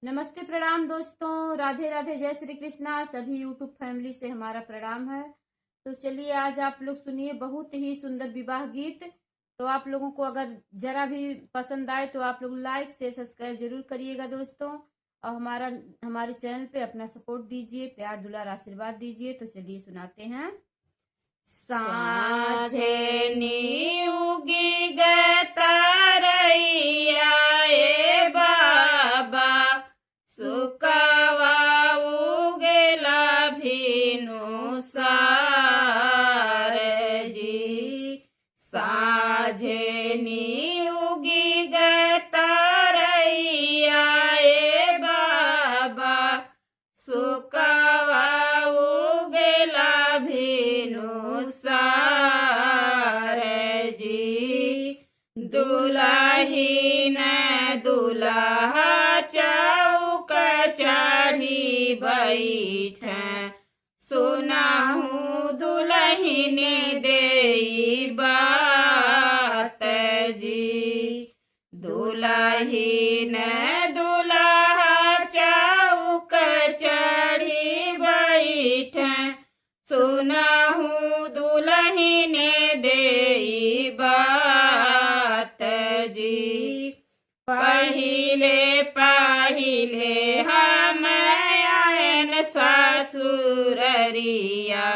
नमस्ते, प्रणाम दोस्तों। राधे राधे, जय श्री कृष्णा। सभी यूट्यूब फैमिली से हमारा प्रणाम है। तो चलिए आज आप लोग सुनिए बहुत ही सुंदर विवाह गीत। तो आप लोगों को अगर जरा भी पसंद आए तो आप लोग लाइक शेयर सब्सक्राइब जरूर करिएगा दोस्तों। और हमारे चैनल पे अपना सपोर्ट दीजिए, प्यार दुलार आशीर्वाद दीजिए। तो चलिए सुनाते हैं। साँझे नीउगी गे तारैया ए बाबा, सुकवा उगेला भिनु सार जी। साँझे नीउगी गे तारैया ए बाबा, सुकवा उगेला भिनु सार जी। दुलहिन दुल्हा चौक चढ़ी बैठे, सुनाहू दुलहिन देई बात जी। दुलहिन दुल्हा चौक चढ़ी बैठे, सुनाहू दुलहिन देई बात जी। पहिले पहिले हम आयन ससुररिया,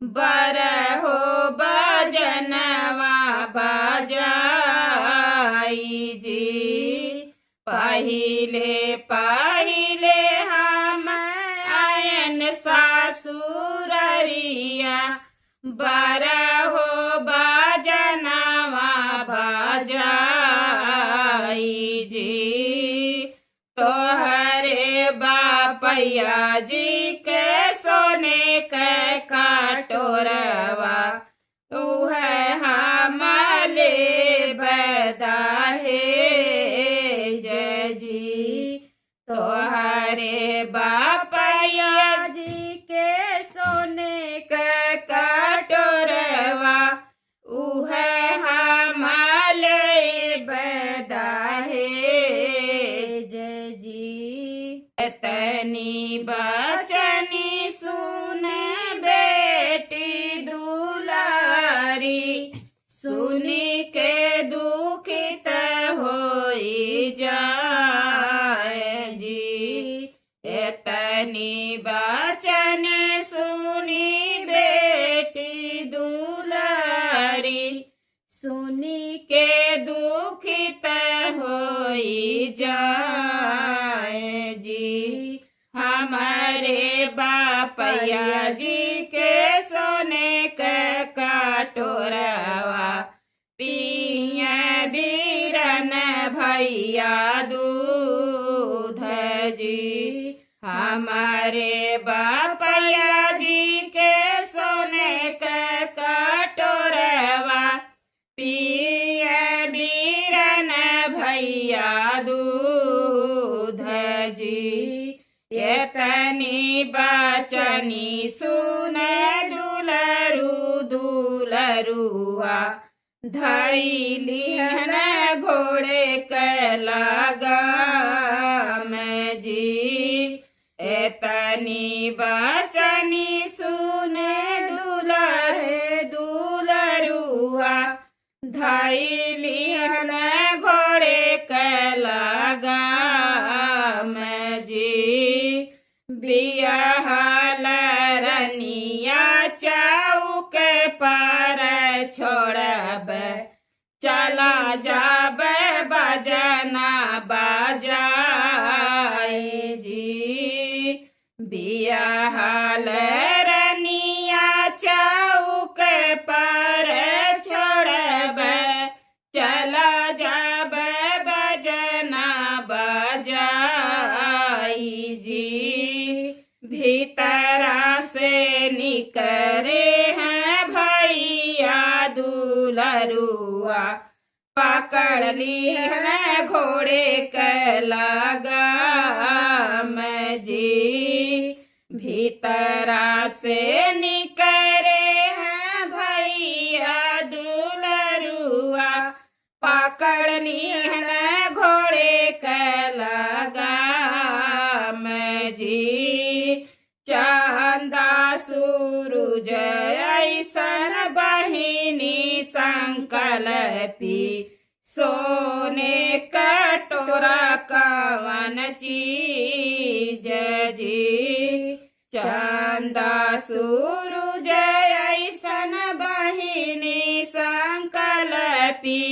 बरहो बजनवा बजाई जी। पहिले पहिले हम आयन ससुररिया, बरहो बजनवा बजाई जी। तोहरे बापैया जी के सोने के कटोरवा, उह हमले बदाहे जय जी। तोहरे बापैया जी के सोने के कटोरवा, उह हमले बदाहे जय जी। तनी बचनी सुन बेटी दुलारी, सुनी के दुखित होई जाए जी। एतनी बचन सुनी बेटी दुलारी, सुनी के दुखित होई जाए जी। हमारे बापैया जी के सोने के कटोरवा, पिया बीरन भैया दूध जी। हमारे बापैया जी के सोने के कटोरवा, पिया बीरन भैया दूध जी। एतनी बचनी सुन दुलरू दुलरुआ, धैलिहन घोड़े के लगाम जी। एतनी बचनी सुन दुलरे दुलरुआ, धैलिहन घोड़े के लगाम जी। बियाहल रनिया चौक पर छोड़ब, चला जाब बजना बजाई जी। बियाहल रनिया चौक पर छोड़ब, चला जाब बजना बजाई जी। भीतरा से निकरे हैं भैया दुलरुआ, पकड़ ली है घोड़े के लगाम जी। भीतरा से निकरे हैं भैया दुलरुआ, पकड़ ली है घोड़े के लगाम पावन चीज जी। चंदा सूरज ऐसन बहिनी संकल्पी,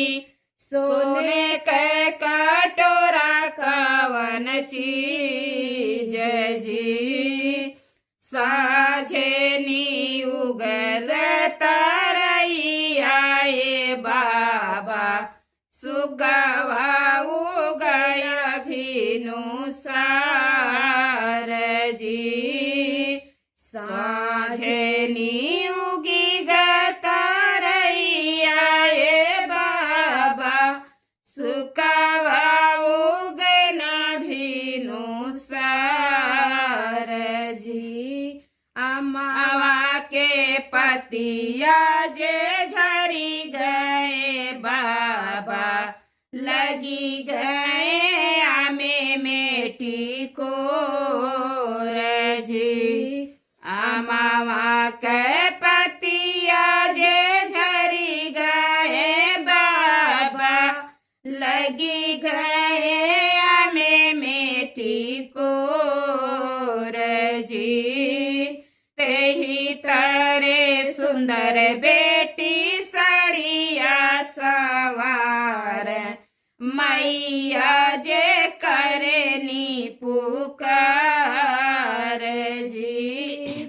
सोने के कटोरा कवन चीज जी। साझे नी उगल तरैया ए बाबा, सुगवा उगय भिनु सार जी। साझे नी उगी तरैया ए बाबा, सुगवा उगन भिनु सार जी। अमावा के पतिया जे झरी गए बाबा, लगी गए आमे मेटी को जी। अमावा के पतिया जे झरी गए बाबा, लगी गए आमे मेटी को जी। तेही तरे सुंदर बेटी सड़िया सवार, मैया जे करेनी पुकार जी।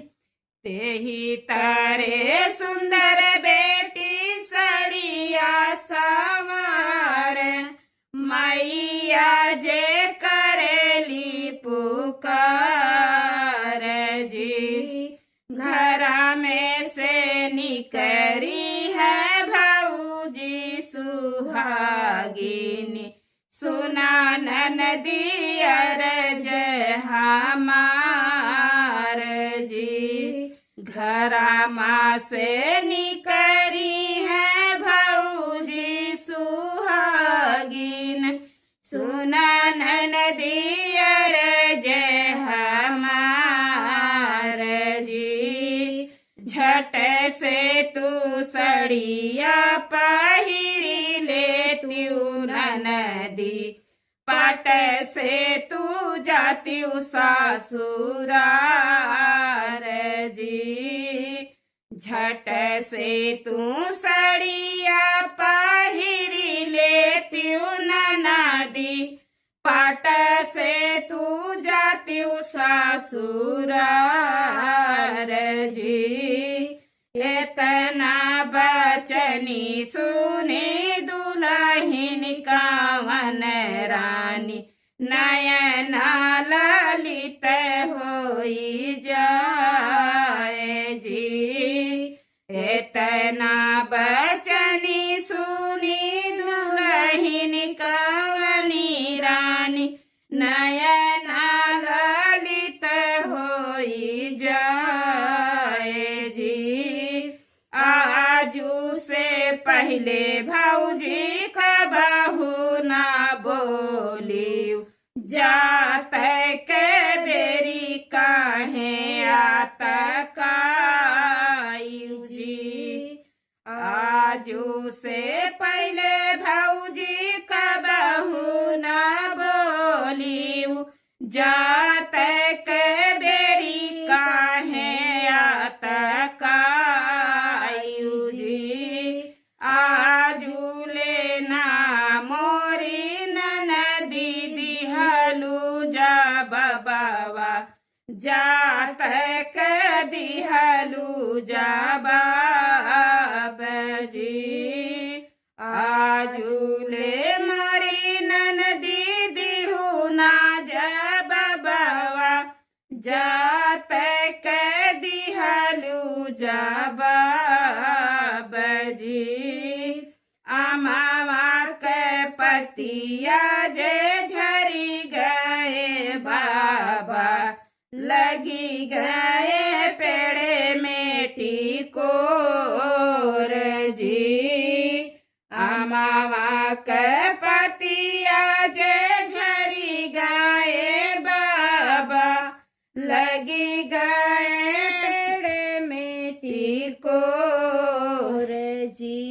तेही तरे सुंदर बेटी सड़िया सवार, मैया जे करेली पुकार जी। घरा में से निकरी है भौजी सुहागिनी, सुना ननदी अरज हमार जी। घरा माँ से निकरी है भौजी सुहागिन, सुना ननदी अरज हमार जी। झट से तू सड़िया पहिरी ले त्यू ननदी, पट से तू जात्यू सासुरार जी। झट से तू सड़िया पहिरी ले त्यू ननदी, पट से तू जात्यू सासुरार जी। इतना बचनी सुनी दुल्हन कावन रानी, नयना ललित होई जाए जी। इतना बचनी सुनी दुल्हन कावनी रानी, नयना ललित होई जाए जी। आजू से पहले भौजी कबहू ना बोली, जात के बेरी काहे आता कायू जी। आजू से पहले भौजी कबहू ना बोली, जात के बेरी काहे आता कायू जी। आजू लेना मोरी ननदी दिहलू जा बाबा, जात के दिहलू जा बाबा जी। आजू ले मोरी ननदी दिहू ना जा बाबा, जात के दिहलू जा बाबा जी। अमावा के पतिया जे झरी गए बाबा, लगी गए पेड़े में टिकोर जी। अमावा के पतिया जे झरी गए बाबा, लगी गए पेड़े में टिकोर जी।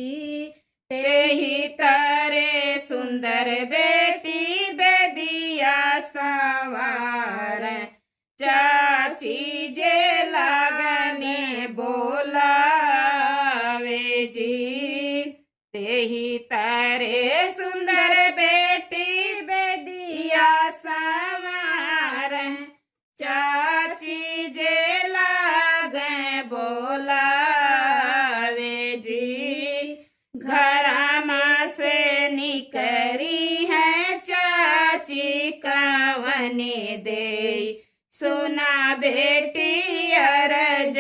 तेही तारे सुंदर बेटी बेदिया सा सवार चाची जे लागने बोलावे जी तेही तारे सुंदर बेटी बेदिया सवार चाची जे लागे बोलावे जी घरमा से निकरी है चाची कवने दे सुना बेटी अरज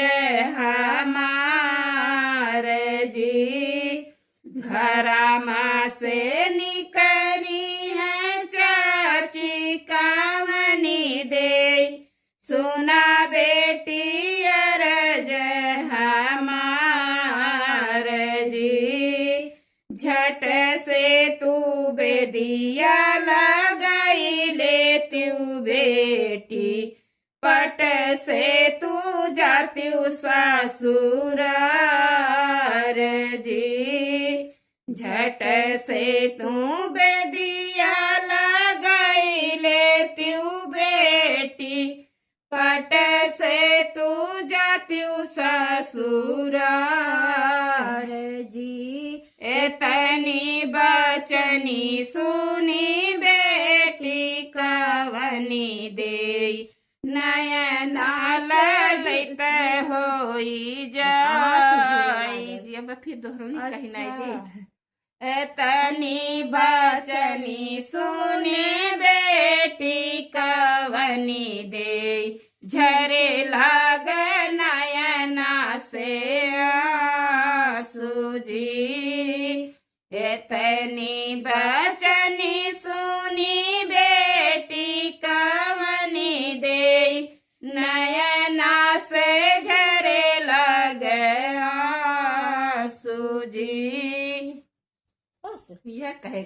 हमार जी घरमा से निकरी है चाची कवनी दे सुना बेटी अरज हमार जी झट से तू बेदिया लगाई ले तू बेटी पट से तू जाती ससुरार जी झट से तू बेदिया लगाई ले तू बेटी पट से तू जाती ससुरार जी एतनी बचनी सुनी बेटी कवनी दे नयना ललित होई जाई जी अब फिर दोहरानी कहीं नहीं दे एतनी बचनी सुनी बेटी कवनी दे झरे लाग नयना से आंसू जी एतनी बचनी सुनी बेटी कवनी दे नयना से झरे लग आंसू जी बस यह कहे